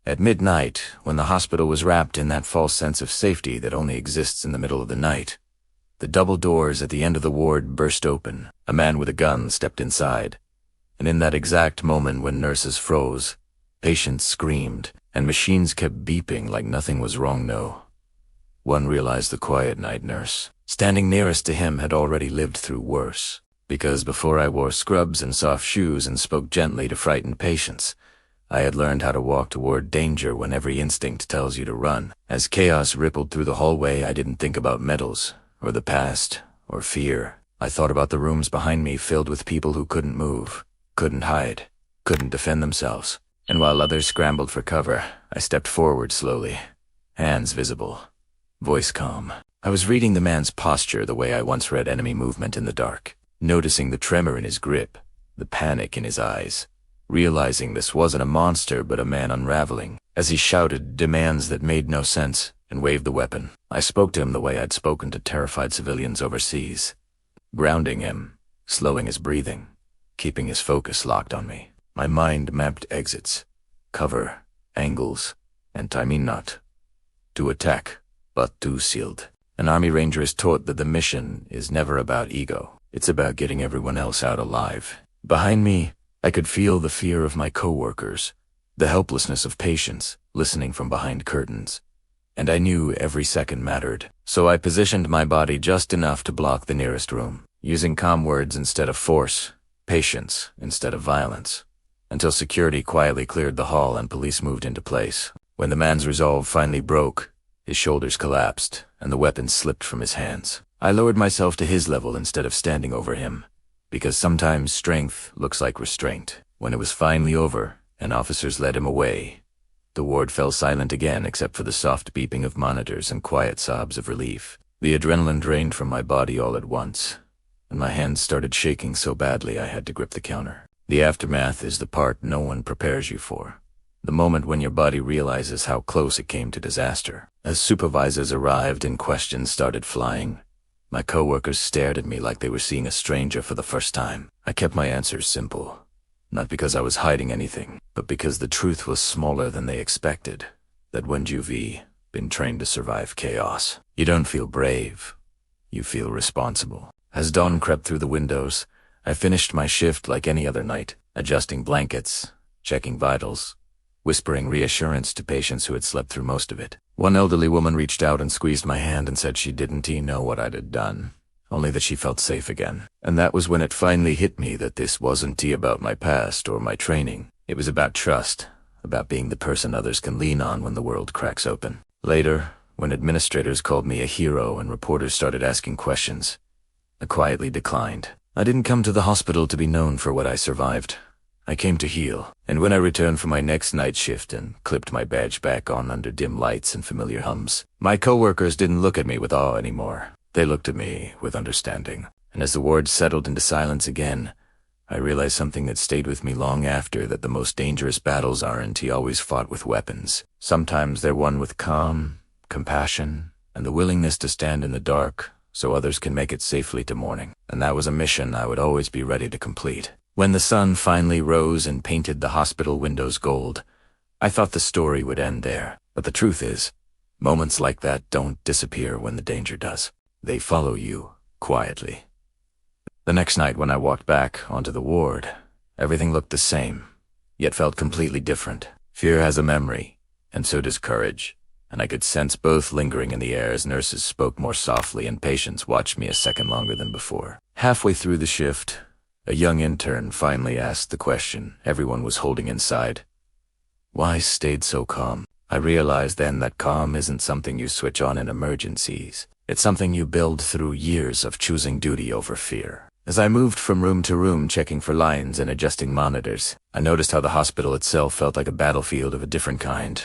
At midnight, when the hospital was wrapped in that false sense of safety that only exists in the middle of the night, the double doors at the end of the ward burst open. A man with a gun stepped inside. And in that exact moment when nurses froze, patients screamed, and machines kept beeping like nothing was wrong, one realized the quiet night nurse, standing nearest to him, had already lived through worse. Because before I wore scrubs and soft shoes and spoke gently to frightened patients, I had learned how to walk toward danger when every instinct tells you to run. As chaos rippled through the hallway, I didn't think about medals, or the past, or fear. I thought about the rooms behind me filled with people who couldn't move, couldn't hide, couldn't defend themselves. And while others scrambled for cover, I stepped forward slowly, hands visible, voice calm. I was reading the man's posture the way I once read enemy movement in the dark, noticing the tremor in his grip, the panic in his eyes, realizing this wasn't a monster but a man unraveling. As he shouted demands that made no sense and waved the weapon, I spoke to him the way I'd spoken to terrified civilians overseas, grounding him, slowing his breathing, keeping his focus locked on me. My mind mapped exits, cover, angles, and timing, not to attack, but to shield. An Army Ranger is taught that the mission is never about ego. It's about getting everyone else out alive. Behind me, I could feel the fear of my coworkers, the helplessness of patients listening from behind curtains. And I knew every second mattered. So I positioned my body just enough to block the nearest room, using calm words instead of force, patience instead of violence, until security quietly cleared the hall and police moved into place. When the man's resolve finally broke, his shoulders collapsed and the weapon slipped from his hands. I lowered myself to his level instead of standing over him, because sometimes strength looks like restraint. When it was finally over and officers led him away, the ward fell silent again except for the soft beeping of monitors and quiet sobs of relief. The adrenaline drained from my body all at once, and my hands started shaking so badly I had to grip the counter. The aftermath is the part no one prepares you for. The moment when your body realizes how close it came to disaster. As supervisors arrived and questions started flying, my coworkers stared at me like they were seeing a stranger for the first time. I kept my answers simple, not because I was hiding anything, but because the truth was smaller than they expected, that when you've been trained to survive chaos, you don't feel brave, you feel responsible. As dawn crept through the windows, I finished my shift like any other night, adjusting blankets, checking vitals, whispering reassurance to patients who had slept through most of it. One elderly woman reached out and squeezed my hand and said she didn't know what I'd done, only that she felt safe again. And that was when it finally hit me that this wasn't about my past or my training. It was about trust, about being the person others can lean on when the world cracks open. Later, when administrators called me a hero and reporters started asking questions, I quietly declined. I didn't come to the hospital to be known for what I survived. I came to heal, and when I returned from my next night shift and clipped my badge back on under dim lights and familiar hums, my coworkers didn't look at me with awe anymore. They looked at me with understanding. And as the ward settled into silence again, I realized something that stayed with me long after, that the most dangerous battles aren't always fought with weapons. Sometimes they're won with calm, compassion, and the willingness to stand in the dark so others can make it safely to morning. And that was a mission I would always be ready to complete. When the sun finally rose and painted the hospital windows gold, I thought the story would end there. But the truth is, moments like that don't disappear when the danger does. They follow you quietly. The next night when I walked back onto the ward, everything looked the same, yet felt completely different. Fear has a memory, and so does courage, and I could sense both lingering in the air as nurses spoke more softly and patients watched me a second longer than before. Halfway through the shift, a young intern finally asked the question everyone was holding inside. Why stayed so calm? I realized then that calm isn't something you switch on in emergencies. It's something you build through years of choosing duty over fear. As I moved from room to room checking for lines and adjusting monitors, I noticed how the hospital itself felt like a battlefield of a different kind.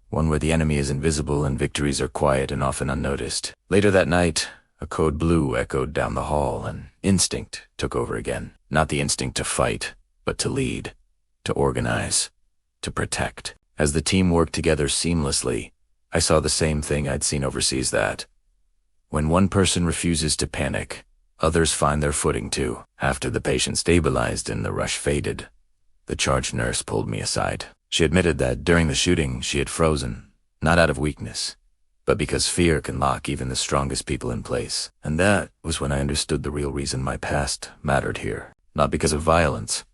One where the enemy is invisible and victories are quiet and often unnoticed. Later that night, a code blue echoed down the hall and instinct took over again. Not the instinct to fight, but to lead, to organize, to protect. As the team worked together seamlessly, I saw the same thing I'd seen overseas, that when one person refuses to panic, others find their footing too. After the patient stabilized and the rush faded, the charge nurse pulled me aside. She admitted that during the shooting she had frozen, not out of weakness, but because fear can lock even the strongest people in place. And that was when I understood the real reason my past mattered here. Not because of violence,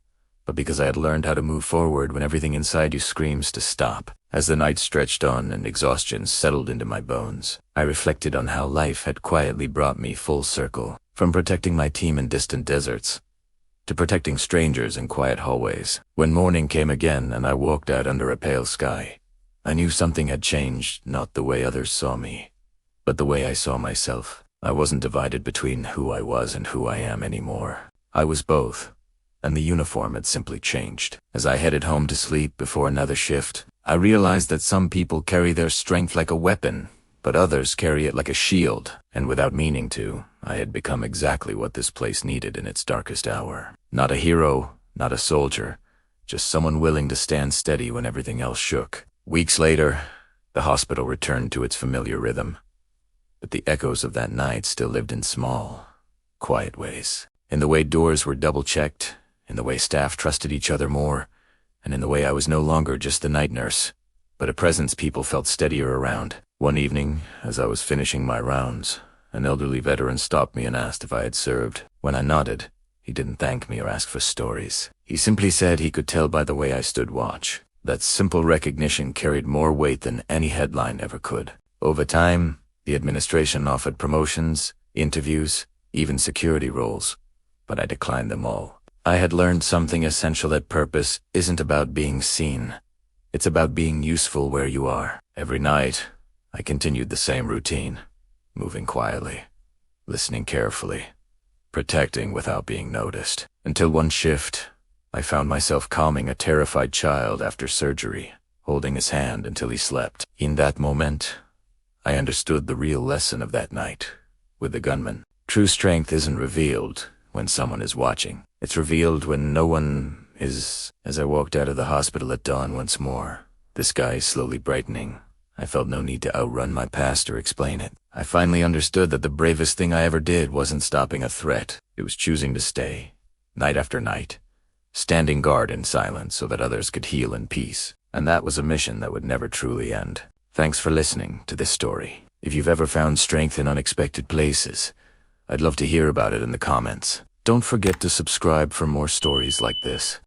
but because I had learned how to move forward when everything inside you screams to stop. As the night stretched on and exhaustion settled into my bones, I reflected on how life had quietly brought me full circle, from protecting my team in distant deserts to protecting strangers in quiet hallways. When morning came again and I walked out under a pale sky, I knew something had changed, not the way others saw me, but the way I saw myself. I wasn't divided between who I was and who I am anymore. I was both, and the uniform had simply changed. As I headed home to sleep before another shift, I realized that some people carry their strength like a weapon, but others carry it like a shield, and without meaning to, I had become exactly what this place needed in its darkest hour. Not a hero, not a soldier, just someone willing to stand steady when everything else shook. Weeks later, the hospital returned to its familiar rhythm, but the echoes of that night still lived in small, quiet ways. In the way doors were double-checked, in the way staff trusted each other more, and in the way I was no longer just the night nurse, but a presence people felt steadier around. One evening, as I was finishing my rounds, an elderly veteran stopped me and asked if I had served. When I nodded, he didn't thank me or ask for stories. He simply said he could tell by the way I stood watch. That simple recognition carried more weight than any headline ever could. Over time, the administration offered promotions, interviews, even security roles, but I declined them all. I had learned something essential: that purpose isn't about being seen. It's about being useful where you are. Every night, I continued the same routine, moving quietly, listening carefully, protecting without being noticed. Until one shift, I found myself calming a terrified child after surgery, holding his hand until he slept. In that moment, I understood the real lesson of that night with the gunman. True strength isn't revealed when someone is watching. It's revealed when no one is. As I walked out of the hospital at dawn once more, the sky slowly brightening, I felt no need to outrun my past or explain it. I finally understood that the bravest thing I ever did wasn't stopping a threat. It was choosing to stay, night after night, standing guard in silence so that others could heal in peace. And that was a mission that would never truly end. Thanks for listening to this story. If you've ever found strength in unexpected places, I'd love to hear about it in the comments. Don't forget to subscribe for more stories like this.